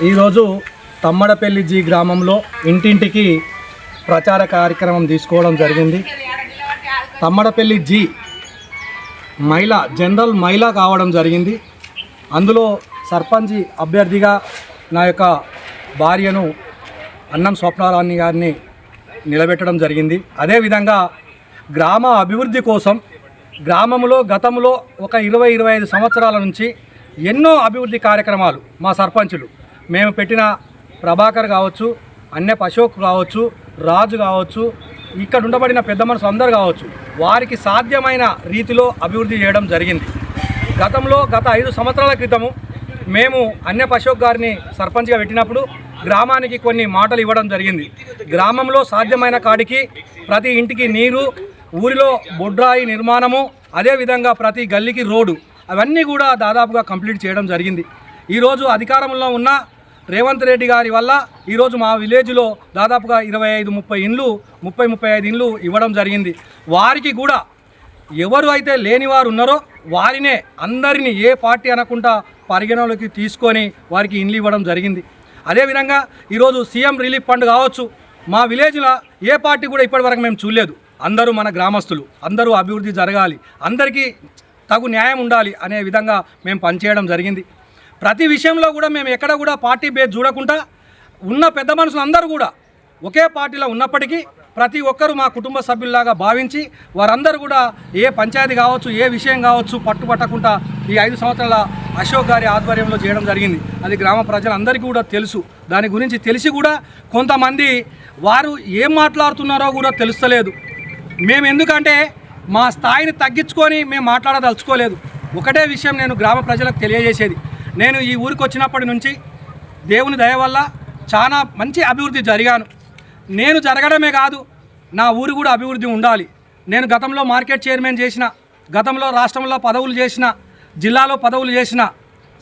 ఈరోజు తమ్మడపల్లి జీ గ్రామంలో ఇంటింటికి ప్రచార కార్యక్రమం తీసుకోవడం జరిగింది. తమ్మడపల్లి జీ జనరల్ మహిళ కావడం జరిగింది. అందులో సర్పంచ్ అభ్యర్థిగా నా యొక్క భార్యను అన్నం స్వప్నారాణి గారిని నిలబెట్టడం జరిగింది. అదేవిధంగా గ్రామ అభివృద్ధి కోసం గ్రామంలో గతంలో ఒక 20-25 సంవత్సరాల నుంచి ఎన్నో అభివృద్ధి కార్యక్రమాలు మా సర్పంచులు మేము పెట్టిన ప్రభాకర్ కావచ్చు, అన్నెప్ అశోక్ కావచ్చు, రాజు కావచ్చు, ఇక్కడ ఉండబడిన పెద్ద మనుషులు అందరూ కావచ్చు, వారికి సాధ్యమైన రీతిలో అభివృద్ధి చేయడం జరిగింది. గత 5 సంవత్సరాల క్రితము మేము అన్నెప్ అశోక్ గారిని సర్పంచ్గా పెట్టినప్పుడు గ్రామానికి కొన్ని మాటలు ఇవ్వడం జరిగింది. గ్రామంలో సాధ్యమైన కాడికి ప్రతి ఇంటికి నీరు, ఊరిలో బొడ్రాయి నిర్మాణము, అదేవిధంగా ప్రతి గల్లీకి రోడ్డు, అవన్నీ కూడా దాదాపుగా కంప్లీట్ చేయడం జరిగింది. ఈరోజు అధికారంలో ఉన్న రేవంత్ రెడ్డి గారి వల్ల ఈరోజు మా విలేజ్లో దాదాపుగా 25-30 ఇండ్లు 30-35 ఇండ్లు ఇవ్వడం జరిగింది. వారికి కూడా ఎవరు అయితే లేని వారు ఉన్నారో వారినే అందరినీ ఏ పార్టీ అనకుండా పరిగణలోకి తీసుకొని వారికి ఇండ్లు ఇవ్వడం జరిగింది. అదేవిధంగా ఈరోజు సీఎం రిలీఫ్ ఫండ్ కావచ్చు, మా విలేజ్లో ఏ పార్టీ కూడా ఇప్పటివరకు మేము చూడలేదు. అందరూ మన గ్రామస్తులు, అందరూ అభివృద్ధి జరగాలి, అందరికీ తగు న్యాయం ఉండాలి అనే విధంగా మేము పనిచేయడం జరిగింది. ప్రతి విషయంలో కూడా మేము ఎక్కడ కూడా పార్టీ బేస్ చూడకుండా ఉన్న పెద్ద మనుషులు అందరూ కూడా ఒకే పార్టీలో ఉన్నప్పటికీ ప్రతి ఒక్కరూ మా కుటుంబ సభ్యుల్లాగా భావించి వారందరూ కూడా ఏ పంచాయతీ కావచ్చు, ఏ విషయం కావచ్చు పట్టుపట్టకుండా ఈ 5 సంవత్సరాల అశోక్ గారి ఆధ్వర్యంలో చేయడం జరిగింది. అది గ్రామ ప్రజలందరికీ కూడా తెలుసు. దాని గురించి తెలిసి కూడా కొంతమంది వారు ఏం మాట్లాడుతున్నారో కూడా తెలుస్తలేదు. మేము ఎందుకంటే మా స్థాయిని తగ్గించుకొని మేము మాట్లాడదలుచుకోలేదు. ఒకటే విషయం నేను గ్రామ ప్రజలకు తెలియజేసేది, నేను ఈ ఊరికి వచ్చినప్పటి నుంచి దేవుని దయ వల్ల చాలా మంచి అభివృద్ధి జరిగాను. నేను జరగడమే కాదు, నా ఊరు కూడా అభివృద్ధి ఉండాలి. నేను గతంలో మార్కెట్ చైర్మన్ చేసిన, గతంలో రాష్ట్రంలో పదవులు చేసిన, జిల్లాలో పదవులు చేసిన,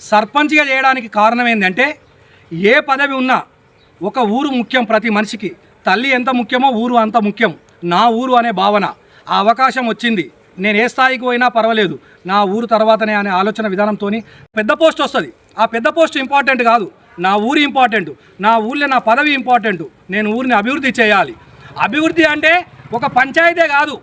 సర్పంచ్గా చేయడానికి కారణం ఏంటంటే ఏ పదవి ఉన్నా ఒక ఊరు ముఖ్యం. ప్రతి మనిషికి తల్లి ఎంత ముఖ్యమో ఊరు అంత ముఖ్యం. నా ఊరు అనే భావన, ఆ అవకాశం వచ్చింది. నేను ఏ స్థాయికి పోయినా పర్వాలేదు, నా ఊరు తర్వాతనే అనే ఆలోచన విధానంతో పెద్ద పోస్ట్ వస్తుంది. ఆ పెద్ద పోస్ట్ ఇంపార్టెంట్ కాదు, నా ఊరు ఇంపార్టెంట్, నా ఊళ్ళో నా పదవి ఇంపార్టెంట్. నేను ఊరిని అభివృద్ధి చేయాలి. అభివృద్ధి అంటే ఒక పంచాయతీ కాదు,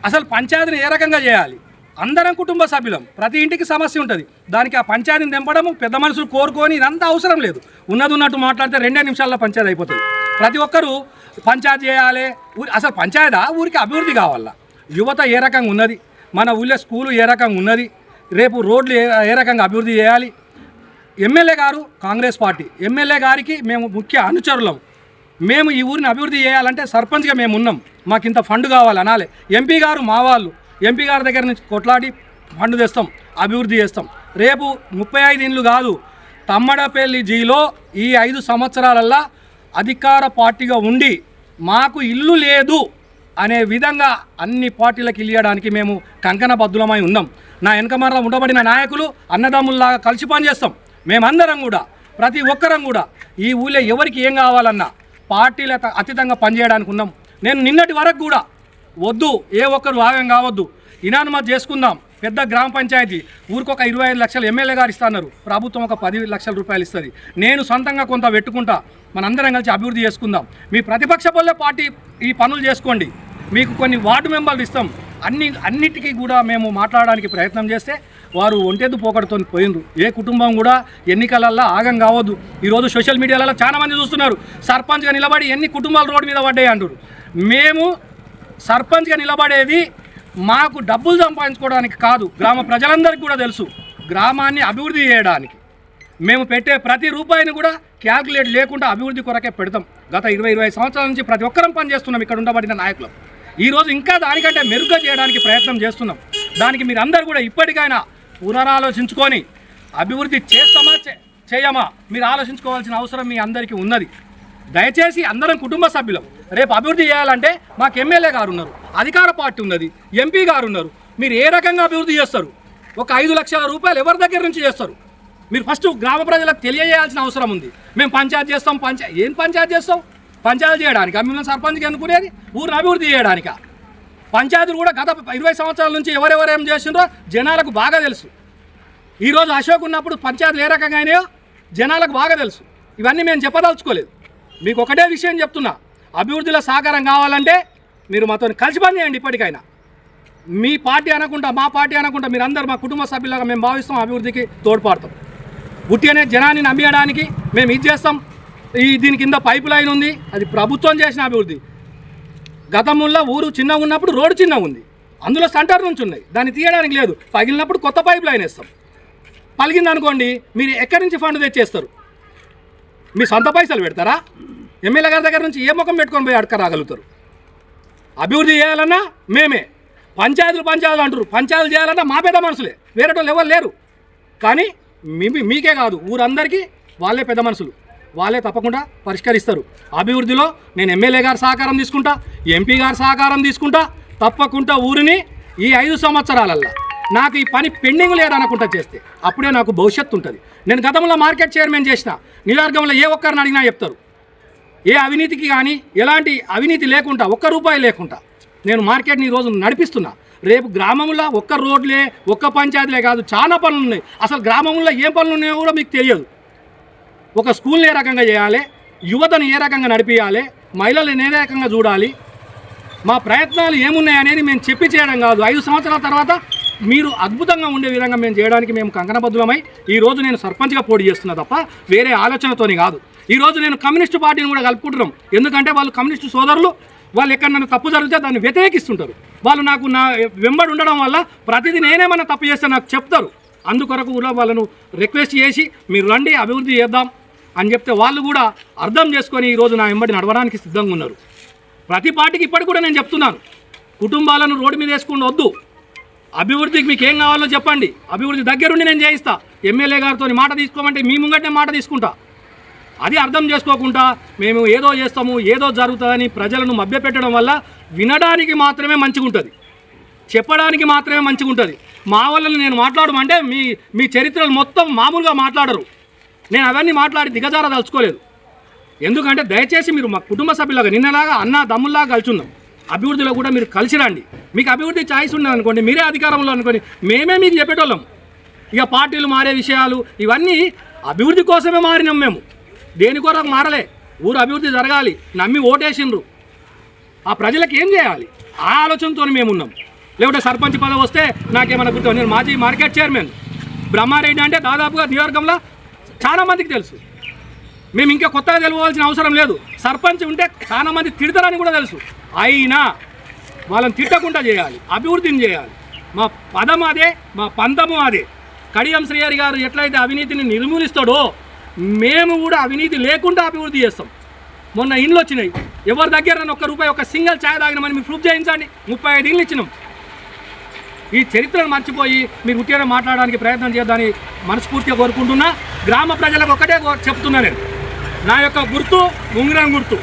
అసలు పంచాయతీని ఏ రకంగా చేయాలి. అందరం కుటుంబ సభ్యులం, ప్రతి ఇంటికి సమస్య ఉంటుంది. దానికి ఆ పంచాయతీని తెంపడము పెద్ద మనుషులు కోరుకొని ఇదంతా అవసరం లేదు. ఉన్నది ఉన్నట్టు మాట్లాడితే 2 నిమిషాల్లో పంచాయతీ అయిపోతుంది. ప్రతి ఒక్కరూ పంచాయతీ చేయాలి. అసలు పంచాయతీ ఊరికి అభివృద్ధి కావాలా. యువత ఏ రకంగా ఉన్నది, మన ఊళ్ళో స్కూలు ఏ రకంగా ఉన్నది, రేపు రోడ్లు ఏ రకంగా అభివృద్ధి చేయాలి. ఎమ్మెల్యే గారు కాంగ్రెస్ పార్టీ, ఎమ్మెల్యే గారికి మేము ముఖ్య అనుచరులం. మేము ఈ ఊరిని అభివృద్ధి చేయాలంటే సర్పంచ్గా మేము ఉన్నాం, మాకు ఇంత ఫండ్ కావాలి అనాలి. ఎంపీ గారు మా వాళ్ళు, ఎంపీ గారి దగ్గర నుంచి కొట్లాడి ఫండ్ తెస్తాం, అభివృద్ధి చేస్తాం. రేపు 35 ఇండ్లు కాదు, తమ్మడపల్లి జీలో ఈ 5 సంవత్సరాలల్లా అధికార పార్టీగా ఉండి మాకు ఇల్లు లేదు అనే విధంగా అన్ని పార్టీలకు ఇయ్యడానికి మేము కంకణబద్ధులమై ఉన్నాం. నా వెనకమర ఉండబడిన నాయకులు అన్నదమ్ముల్లాగా కలిసి పనిచేస్తాం. మేమందరం కూడా ప్రతి ఒక్కరం కూడా ఈ ఊళ్ళో ఎవరికి ఏం కావాలన్నా పార్టీల అతీతంగా పనిచేయడానికి ఉన్నాం. నేను నిన్నటి వరకు కూడా వద్దు, ఏ ఒక్కరు భాగం కావద్దు, ఇనానుమతి చేసుకుందాం. పెద్ద గ్రామ పంచాయతీ ఊరికి ఒక 25 లక్షలు ఎమ్మెల్యే గారు ఇస్తున్నారు, ప్రభుత్వం ఒక 10 లక్షల రూపాయలు ఇస్తుంది. నేను సొంతంగా కొంత పెట్టుకుంటా, మనందరం కలిసి అభివృద్ధి చేసుకుందాం. మీ ప్రతిపక్ష వల్లే పార్టీ ఈ పనులు చేసుకోండి, మీకు కొన్ని వార్డు మెంబర్లు ఇస్తాం. అన్నిటికీ కూడా మేము మాట్లాడడానికి ప్రయత్నం చేస్తే వారు ఒంటెద్దు పోకడతో పోయిండ్రు. ఏ కుటుంబం కూడా ఎన్నికలల్లో ఆగం కావద్దు. ఈరోజు సోషల్ మీడియాలలో చాలామంది చూస్తున్నారు, సర్పంచ్గా నిలబడి ఎన్ని కుటుంబాలు రోడ్డు మీద పడ్డాయి అంటారు. మేము సర్పంచ్గా నిలబడేది మాకు డబ్బులు సంపాదించుకోవడానికి కాదు, గ్రామ ప్రజలందరికీ కూడా తెలుసు, గ్రామాన్ని అభివృద్ధి చేయడానికి. మేము పెట్టే ప్రతి రూపాయిని కూడా క్యాల్కులేట్ లేకుండా అభివృద్ధి కొరకే పెడతాం. గత 20-25 సంవత్సరాల నుంచి ప్రతి ఒక్కరం పనిచేస్తున్నాం ఇక్కడ ఉండబడిన నాయకులు. ఈరోజు ఇంకా దానికంటే మెరుగ్గా చేయడానికి ప్రయత్నం చేస్తున్నాం. దానికి మీరు అందరూ కూడా ఇప్పటికైనా పునరాలోచించుకొని అభివృద్ధి చేస్తామా చేయమా మీరు ఆలోచించుకోవాల్సిన అవసరం మీ అందరికీ ఉన్నది. దయచేసి అందరం కుటుంబ సభ్యులం. రేపు అభివృద్ధి చేయాలంటే మాకు ఎమ్మెల్యే గారు ఉన్నారు, అధికార పార్టీ ఉన్నది, ఎంపీ గారు ఉన్నారు. మీరు ఏ రకంగా అభివృద్ధి చేస్తారు? ఒక 5 లక్షల రూపాయలు ఎవరి దగ్గర నుంచి చేస్తారు? మీరు ఫస్ట్ గ్రామ ప్రజలకు తెలియజేయాల్సిన అవసరం ఉంది. మేము పంచాయతీ చేస్తాం, ఏం పంచాయతీ చేస్తాం? పంచాయతీ చేయడానికి మిమ్మల్ని సర్పంచ్కి ఎన్నుకునేది ఊరిని అభివృద్ధి చేయడానికి. పంచాయతీలు కూడా గత 20 సంవత్సరాల నుంచి ఎవరెవరు ఏం చేసిండ్రో జనాలకు బాగా తెలుసు. ఈరోజు అశోక్ ఉన్నప్పుడు పంచాయతీలు ఏ రకంగా అయినాయో జనాలకు బాగా తెలుసు. ఇవన్నీ మేము చెప్పదలుచుకోలేదు. మీకు ఒకటే విషయం చెప్తున్నా, అభివృద్ధిలో సహకారం కావాలంటే మీరు మాతో కలిసి పని చేయండి. ఇప్పటికైనా మీ పార్టీ అనకుండా మా పార్టీ అనకుండా మీరు అందరు మా కుటుంబ సభ్యులుగా మేము భావిస్తాం, అభివృద్ధికి తోడ్పడతాం. గుట్టిగానే జనాన్ని నమ్మియడానికి మేము ఇది చేస్తాం. దీని కింద పైపు లైన్ ఉంది, అది ప్రభుత్వం చేసిన అభివృద్ధి. గతంలో ఊరు చిన్నగా ఉన్నప్పుడు రోడ్డు చిన్నగా ఉంది, అందులో సెంటర్ నుంచి ఉన్నాయి, దాన్ని తీయడానికి లేదు. పగిలినప్పుడు కొత్త పైప్ లైన్ వేస్తాం. పలిగింది అనుకోండి, మీరు ఎక్కడి నుంచి ఫండ్ తెచ్చేస్తారు? మీ సొంత పైసలు పెడతారా? ఎమ్మెల్యే గారి దగ్గర నుంచి ఏ ముఖం పెట్టుకొని పోయి అడక రాగలుగుతారు? అభివృద్ధి చేయాలన్నా మేమే. పంచాయతీలు అంటారు, పంచాయతీలు చేయాలన్నా మా పెద్ద మనుషులే, వేరే వాళ్ళు ఎవరు లేరు. కానీ మీకే కాదు, ఊరందరికీ వాళ్ళే పెద్ద మనుషులు, వాళ్ళే తప్పకుండా పరిష్కరిస్తారు. అభివృద్ధిలో నేను ఎమ్మెల్యే గారి సహకారం తీసుకుంటా, ఎంపీ గారి సహకారం తీసుకుంటా. తప్పకుండా ఊరిని ఈ 5 సంవత్సరాలల్లో నాకు ఈ పని పెండింగ్ లేదనుకుంటా చేస్తే అప్పుడే నాకు భవిష్యత్తు ఉంటుంది. నేను గతంలో మార్కెట్ చైర్మన్ చేసిన, నియోజకవర్గంలో ఏ ఒక్కరిని అడిగినా చెప్తారు. ఏ అవినీతికి కానీ ఎలాంటి అవినీతి లేకుండా, ₹1 లేకుండా నేను మార్కెట్ని ఈరోజు నడిపిస్తున్నా. రేపు గ్రామంలో ఒక్క రోడ్లే, ఒక్క పంచాయతీలే కాదు, చాలా పనులు ఉన్నాయి. అసలు గ్రామంలో ఏం పనులు ఉన్నాయో కూడా మీకు తెలియదు. ఒక స్కూల్ని ఏ రకంగా చేయాలి, యువతను ఏ రకంగా నడిపించాలి, మహిళలను ఏ రకంగా చూడాలి, మా ప్రయత్నాలు ఏమున్నాయనేది మేము చెప్పి చేయడం కాదు. 5 సంవత్సరాల తర్వాత మీరు అద్భుతంగా ఉండే విధంగా మేము చేయడానికి మేము కంకణబద్ధులమై ఈరోజు నేను సర్పంచ్గా పోటీ చేస్తున్నా తప్ప వేరే ఆలోచనతోని కాదు. ఈరోజు నేను కమ్యూనిస్టు పార్టీని కూడా కలుపుకుంటున్నాం. ఎందుకంటే వాళ్ళు కమ్యూనిస్టు సోదరులు, వాళ్ళు ఎక్కడ నన్ను తప్పు జరిగితే దాన్ని వ్యతిరేకిస్తుంటారు. వాళ్ళు నాకు నా వెంబడి ఉండడం వల్ల ప్రతిదీ నేనేమన్నా తప్పు చేస్తే నాకు చెప్తారు. అందుకొరకు కూడా వాళ్ళను రిక్వెస్ట్ చేసి మీరు రండి అభివృద్ధి చేద్దాం అని చెప్తే వాళ్ళు కూడా అర్థం చేసుకొని ఈరోజు నా వెంబడి నడవడానికి సిద్ధంగా ఉన్నారు. ప్రతి పార్టీకి ఇప్పటికి కూడా నేను చెప్తున్నాను, కుటుంబాలను రోడ్డు మీద వేసుకుని వద్దు, అభివృద్ధికి మీకు ఏం కావాలో చెప్పండి, అభివృద్ధి దగ్గరుండి నేను చేయిస్తా. ఎమ్మెల్యే గారితో మాట తీసుకోమంటే మీ ముంగటే మాట తీసుకుంటా. అది అర్థం చేసుకోకుండా మేము ఏదో చేస్తాము, ఏదో జరుగుతుందని ప్రజలను మభ్యపెట్టడం వల్ల వినడానికి మాత్రమే మంచిగా ఉంటుంది, చెప్పడానికి మాత్రమే మంచిగా ఉంటుంది. మా వాళ్ళని నేను మాట్లాడమంటే మీ చరిత్రలు మొత్తం మామూలుగా మాట్లాడరు. నేను అవన్నీ మాట్లాడి దిగజారదలుచుకోలేదు. ఎందుకంటే దయచేసి మీరు మా కుటుంబ సభ్యులాగా నిన్నలాగా అన్న దమ్ముల్లాగా కలిసి ఉన్నాం. అభివృద్ధిలో కూడా మీరు కలిసి రండి. మీకు అభివృద్ధి ఛాయిస్ ఉన్నదనుకోండి, మీరే అధికారంలో అనుకోండి, మేమే మీకు చెప్పేటోళ్ళం. ఇక పార్టీలు మారే విషయాలు ఇవన్నీ అభివృద్ధి కోసమే మారినాం మేము, దేని కొరకు మారలే. ఊరు అభివృద్ధి జరగాలి, నమ్మి ఓటేసిండ్రు, ఆ ప్రజలకు ఏం చేయాలి ఆ ఆలోచనతో మేమున్నాం. లేకుంటే సర్పంచ్ పదవి వస్తే నాకేమన్నా గుర్తు. నేను మాజీ మార్కెట్ చైర్మన్. బ్రహ్మారెడ్డి అంటే దాదాపుగా నియోజకవర్గంలో చాలామందికి తెలుసు. మేము ఇంకా కొత్తగా తెలుసుకోవాల్సిన అవసరం లేదు. సర్పంచ్ ఉంటే చాలామంది తిడతారని కూడా తెలుసు. అయినా వాళ్ళని తిట్టకుండా చేయాలి, అభివృద్ధిని చేయాలి. మా పదం అదే, మా పంతము అదే. కడియం శ్రీహరి గారు ఎట్లయితే అవినీతిని నిర్మూలిస్తాడో మేము కూడా అవినీతి లేకుండా అభివృద్ధి చేస్తాం. మొన్న ఇండ్లు వచ్చినాయి, ఎవరి దగ్గర ₹1 ఒక సింగిల్ ఛాయ్ తాగినామని మీరు ప్రూఫ్ చేయించండి. 35 ఇండ్లు ఇచ్చినాం. ఈ చరిత్రను మర్చిపోయి మీరు ఉట్టిగా మాట్లాడడానికి ప్రయత్నం చేద్దామని మనస్ఫూర్తిగా కోరుకుంటున్నా. గ్రామ ప్రజలకు ఒకటే చెప్తున్నా, నేను నా యొక్క గుర్తు ఉంగరం గుర్తు.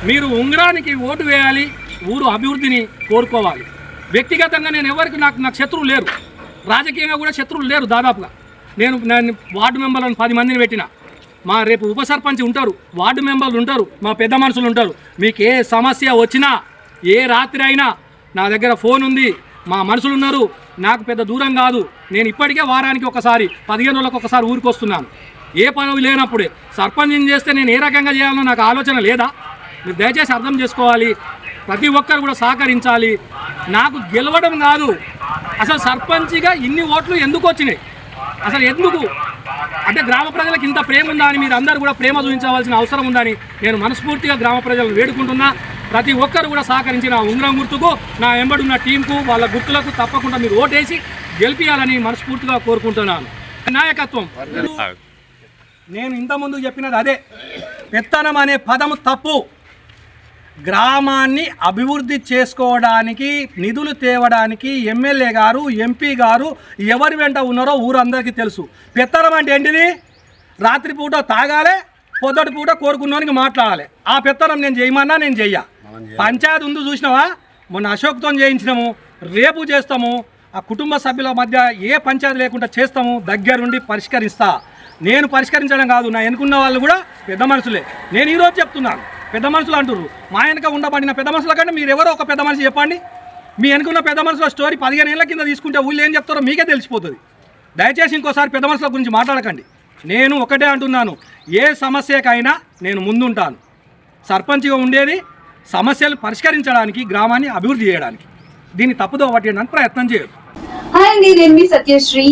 మీరు ఉంగరానికి ఓటు వేయాలి, ఊరు అభివృద్ధిని కోరుకోవాలి. వ్యక్తిగతంగా నేను ఎవరికి నాకు శత్రువులు లేరు, రాజకీయంగా కూడా శత్రువులు లేరు. దాదాపుగా నేను వార్డు మెంబర్లను 10 మందిని పెట్టిన. మా రేపు ఉప సర్పంచ్ ఉంటారు, వార్డు మెంబర్లు ఉంటారు, మా పెద్ద మనుషులు ఉంటారు. మీకు ఏ సమస్య వచ్చినా ఏ రాత్రి అయినా నా దగ్గర ఫోన్ ఉంది, మా మనుషులు ఉన్నారు. నాకు పెద్ద దూరం కాదు. నేను ఇప్పటికే వారానికి ఒకసారి 15 రోజులకు ఒకసారి ఊరికి వస్తున్నాను. ఏ పనులు లేనప్పుడే సర్పంచ్ చేస్తే నేను ఏ రకంగా చేయాలో నాకు ఆలోచన లేదా? మీరు దయచేసి అర్థం చేసుకోవాలి. ప్రతి ఒక్కరు కూడా సహకరించాలి. నాకు గెలవడం కాదు, అసలు సర్పంచ్గా ఇన్ని ఓట్లు ఎందుకు వచ్చినాయి, అసలు ఎందుకు అంటే గ్రామ ప్రజలకు ఇంత ప్రేమ ఉందా అని మీరు అందరూ కూడా ప్రేమ చూపించవలసిన అవసరం ఉందని నేను మనస్ఫూర్తిగా గ్రామ ప్రజలను వేడుకుంటున్నా. ప్రతి ఒక్కరు కూడా సహకరించి నా ఉంగరం గుర్తుకు, నా వెంబడున్న టీంకు, వాళ్ళ గుర్తులకు తప్పకుండా మీరు ఓటేసి గెలిపియాలని మనస్ఫూర్తిగా కోరుకుంటున్నాను. నాయకత్వం నేను ఇంతకుముందు చెప్పినది అదే. పెత్తనం అనే పదము తప్పు. గ్రామాన్ని అభివృద్ధి చేసుకోవడానికి, నిధులు తేవడానికి ఎమ్మెల్యే గారు, ఎంపీ గారు ఎవరి వెంట ఉన్నారో ఊరందరికీ తెలుసు. పెత్తనం అంటే ఏంటిది? రాత్రిపూట తాగాలి, పొద్దుటి పూట కోరుకున్నానికి మాట్లాడాలి. ఆ పెత్తనం నేను చేయమన్నా నేను చెయ్య. పంచాయతీ ఉంది చూసినావా, మొన్న అశోక్తో చేయించినాము, రేపు చేస్తాము. ఆ కుటుంబ సభ్యుల మధ్య ఏ పంచాయతీ లేకుండా చేస్తాము, దగ్గరుండి పరిష్కరిస్తా. నేను పరిష్కరించడం కాదు, నా ఎన్నుకున్న వాళ్ళు కూడా పెద్ద మనుషులే. నేను ఈరోజు చెప్తున్నాను, పెద్ద మనుషులు అంటారు. మా వెనక ఉండబడిన పెద్ద మనుషుల కంటే మీరు ఎవరో ఒక పెద్ద మనిషి చెప్పండి. మీ వెనుకున్న పెద్ద మనుషుల స్టోరీ 15 ఏళ్ల కింద తీసుకుంటే ఊళ్ళు ఏం చెప్తారో మీకే తెలిసిపోతుంది. దయచేసి ఇంకోసారి పెద్ద మనుషుల గురించి మాట్లాడకండి. నేను ఒకటే అంటున్నాను, ఏ సమస్యకైనా నేను ముందుంటాను. సర్పంచ్గా ఉండేది సమస్యలు పరిష్కరించడానికి, గ్రామాన్ని అభివృద్ధి చేయడానికి. దీన్ని తప్పుదో పట్టడానికి ప్రయత్నం చేయదు. హాయ్ అండి, నేను మీ Satyasri.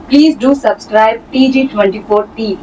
Please do subscribe TG24 TV.